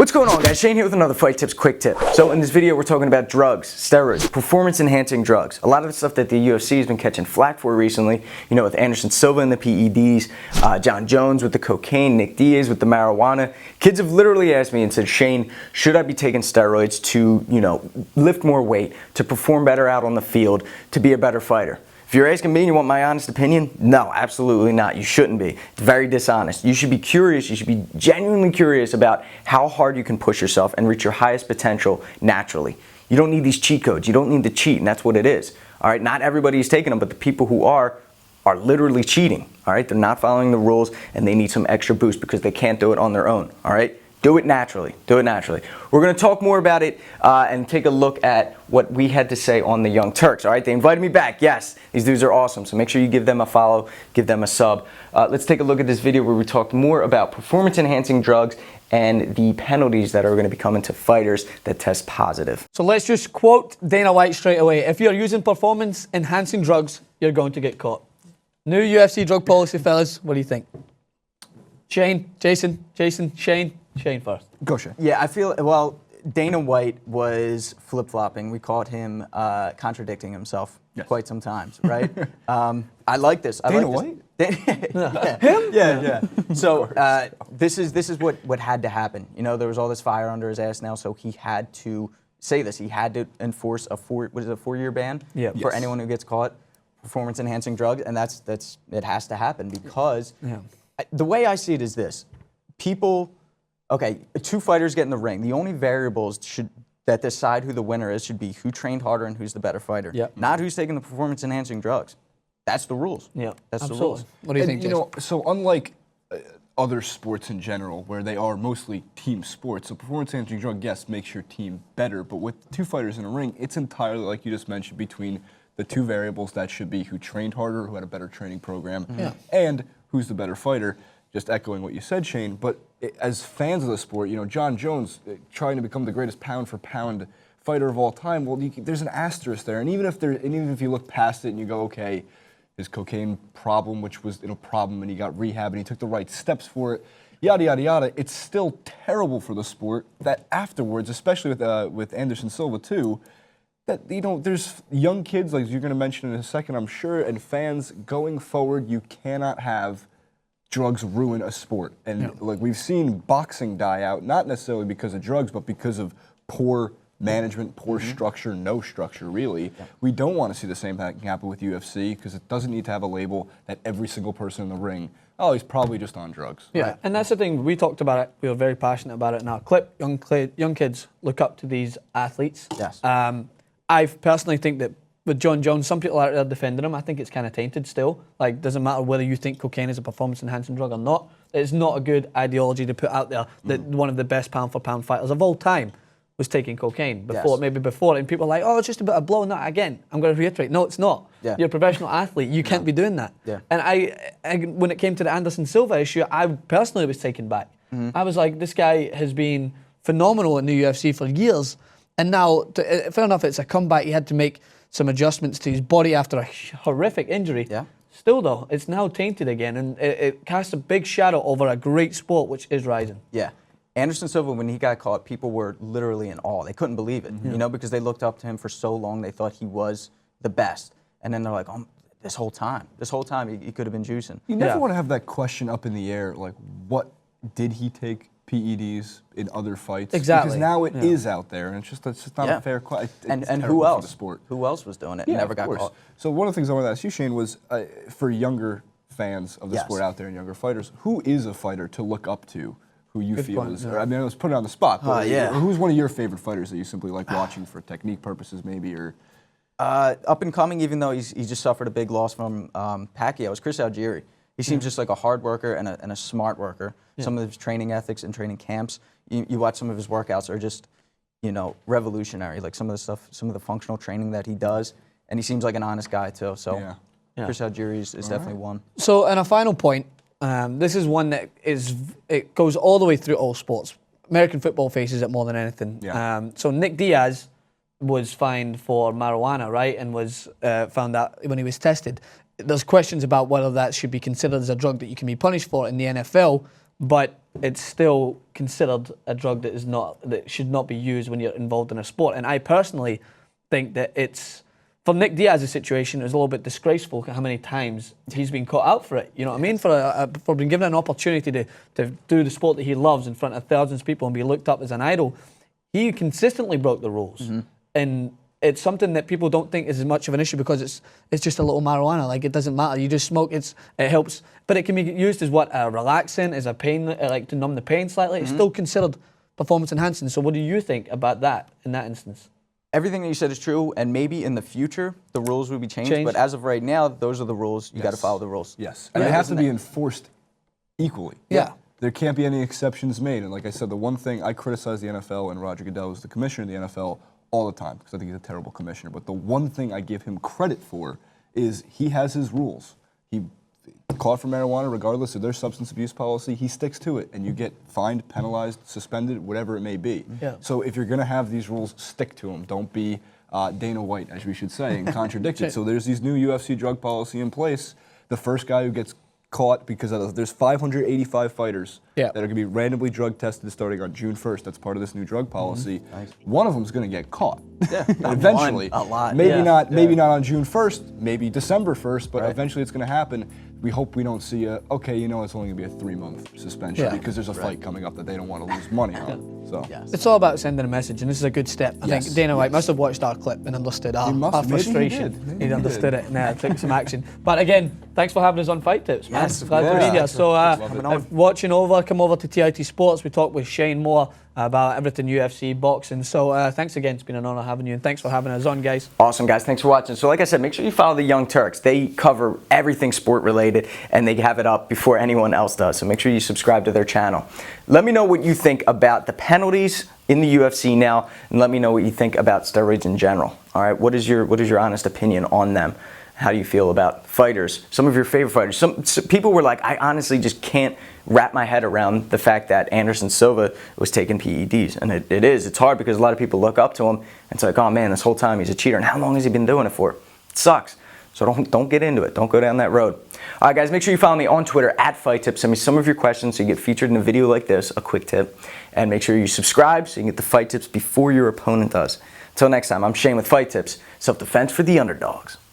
What's going on, guys? Shane here with another Fight Tips Quick Tip. So in this video, we're talking about drugs, steroids, performance-enhancing drugs. A lot of the stuff that the UFC has been catching flack for recently, you know, with Silva and the PEDs, Jon Jones with the cocaine, Diaz with the marijuana. Kids have literally asked me and said, Shane, should I be taking steroids to, you know, lift more weight, to perform better out on the field, to be a better fighter? If you're asking me and you want my honest opinion, no, absolutely not. You shouldn't be. It's very dishonest. You should be curious. You should be genuinely curious about how hard you can push yourself and reach your highest potential naturally. You don't need these cheat codes. You don't need to cheat, and that's what it is. All right, not everybody is taking them, but the people who are literally cheating. All right, they're not following the rules, and they need some extra boost because they can't do it on their own. All right. Do it naturally. Do it naturally. We're going to talk more about it and take a look at what we had to say on the Young Turks. All right, they invited me back. Yes, these dudes are awesome. So make sure you give them a follow, give them a sub. Let's take a look at this video where we talked more about performance-enhancing drugs and the penalties that are going to be coming to fighters that test positive. So let's just quote Dana White straight away. If you're using performance-enhancing drugs, you're going to get caught. New UFC drug policy, fellas. What do you think? Shane, Jason, Shane. Shane first. Go, Shane. Yeah, I feel, well, Dana White was flip-flopping. We caught him contradicting himself quite some times, right? I like this. Dana White? Yeah. Him? Yeah. So this is what had to happen. You know, there was all this fire under his ass now, so he had to say this. He had to enforce a four-year ban for anyone who gets caught performance-enhancing drugs, and it has to happen because the way I see it is this. Okay, two fighters get in the ring. The only variables that decide who the winner is should be who trained harder and who's the better fighter. Not who's taking the performance-enhancing drugs. That's the rules. Yeah, that's absolutely. the rules. What do you think, Jason? So unlike other sports in general, where they are mostly team sports, so performance-enhancing drug, yes, makes your team better, but with two fighters in a ring, it's entirely, like you just mentioned, between the two variables that should be who trained harder, who had a better training program, and who's the better fighter. Just echoing what you said, Shane, but as fans of the sport, you know, Jon Jones trying to become the greatest pound-for-pound fighter of all time, well, there's an asterisk there, and even if you look past it and you go, okay, his cocaine problem, which was a problem, and he got rehab and he took the right steps for it, yada yada yada, it's still terrible for the sport that afterwards, especially with Silva too, that there's young kids, like you're going to mention in a second, I'm sure, and fans going forward, you cannot have drugs ruin a sport. And like we've seen boxing die out, not necessarily because of drugs, but because of poor management, poor structure, no structure really. We don't want to see the same thing happen with UFC because it doesn't need to have a label that every single person in the ring, oh, he's probably just on drugs. Yeah, and that's the thing, we talked about it, we were very passionate about it in our clip. Young kids look up to these athletes. Yes. I personally think that with Jon Jones, some people are out there defending him. I think it's kind of tainted still. Like, doesn't matter whether you think cocaine is a performance-enhancing drug or not. It's not a good ideology to put out there that one of the best pound-for-pound fighters of all time was taking cocaine maybe before. And people are like, oh, it's just a bit of blowing that. Again, I'm going to reiterate, no, it's not. You're a professional athlete. You can't be doing that. And I, when it came to the Silva issue, I personally was taken back. I was like, this guy has been phenomenal in the UFC for years. And now, fair enough, it's a comeback. He had to make some adjustments to his body after a horrific injury. Still though, it's now tainted again, and it casts a big shadow over a great sport which is rising. Silva, when he got caught, people were literally in awe. They couldn't believe it, you know, because they looked up to him for so long. They thought he was the best. And then they're like, oh, this whole time he could have been juicing. You never want to have that question up in the air, like, what did he take PEDs in other fights? Exactly. Because now it is out there, and it's just not a fair question. And who else? For the sport. Who else was doing it and never got caught? So one of the things I wanted to ask you, Shane, was for younger fans of the sport out there and younger fighters, who is a fighter to look up to? Who you feel is? I mean, let's put it on the spot. But who's one of your favorite fighters that you simply like watching for technique purposes, maybe, or? Up and coming, even though he just suffered a big loss from Pacquiao, is Chris Algieri. He seems just like a hard worker and a smart worker. Some of his training ethics and training camps, you watch some of his workouts are just, you know, revolutionary. Like some of the stuff, some of the functional training that he does, and he seems like an honest guy too. So Chris Algieri is definitely one. So, and a final point, this is one that it goes all the way through all sports. American football faces it more than anything. So Nick Diaz was fined for marijuana, right, and was found out when he was tested. There's questions about whether that should be considered as a drug that you can be punished for in the NFL, but it's still considered a drug that should not be used when you're involved in a sport. And I personally think that it's, for Nick Diaz's situation, it was a little bit disgraceful how many times he's been caught out for it. You know what I mean? For being given an opportunity to do the sport that he loves in front of thousands of people and be looked up as an idol, he consistently broke the rules. And it's something that people don't think is as much of an issue because it's just a little marijuana. Like, it doesn't matter. You just smoke. It helps, but it can be used as what, a relaxant, as a pain, like to numb the pain slightly. It's still considered performance enhancing. So what do you think about that in that instance? Everything that you said is true, and maybe in the future the rules will be changed. But as of right now, those are the rules. You got to follow the rules. Yes, and they have to be enforced equally. Yeah. There can't be any exceptions made. And like I said, the one thing I criticize the NFL and Roger Goodell is the commissioner of the NFL all the time because I think he's a terrible commissioner. But the one thing I give him credit for is he has his rules. He caught for marijuana, regardless of their substance abuse policy, he sticks to it, and you get fined, penalized, suspended, whatever it may be. Yeah. So if you're going to have these rules, stick to them. Don't be Dana White, as we should say, and contradict it. So there's these new UFC drug policy in place. The first guy who gets caught, because there's 585 fighters that are going to be randomly drug tested starting on June 1st. That's part of this new drug policy. Nice. One of them is going to get caught. Yeah, Eventually. a lot. Maybe not on June 1st, maybe December 1st, but eventually it's going to happen. We hope we don't see it's only going to be a 3-month suspension because there's a fight coming up that they don't want to lose money on. So It's all about sending a message, and this is a good step. I think Dana White must have watched our clip and understood our frustration. He understood it and took some action. But again, thanks for having us on Fight Tips, man. Yes, Glad to be here. So watching over, come over to TIT Sports. We talked with Shane Moore about everything UFC, boxing. So thanks again. It's been an honor having you, and thanks for having us on, guys. Awesome, guys. Thanks for watching. So like I said, make sure you follow the Young Turks. They cover everything sport related, and they have it up before anyone else does. So make sure you subscribe to their channel. Let me know what you think about the penalties in the UFC now, and let me know what you think about steroids in general. All right, what is your honest opinion on them? How do you feel about fighters? Some of your favorite fighters. Some people were like, I honestly just can't wrap my head around the fact that Anderson Silva was taking PEDs. And it is. It's hard because a lot of people look up to him and it's like, oh man, this whole time he's a cheater. And how long has he been doing it for? It sucks. So don't get into it. Don't go down that road. All right, guys, make sure you follow me on Twitter @FightTips. Send me some of your questions so you get featured in a video like this, a quick tip. And make sure you subscribe so you can get the fight tips before your opponent does. Until next time, I'm Shane with Fight Tips, self-defense for the underdogs.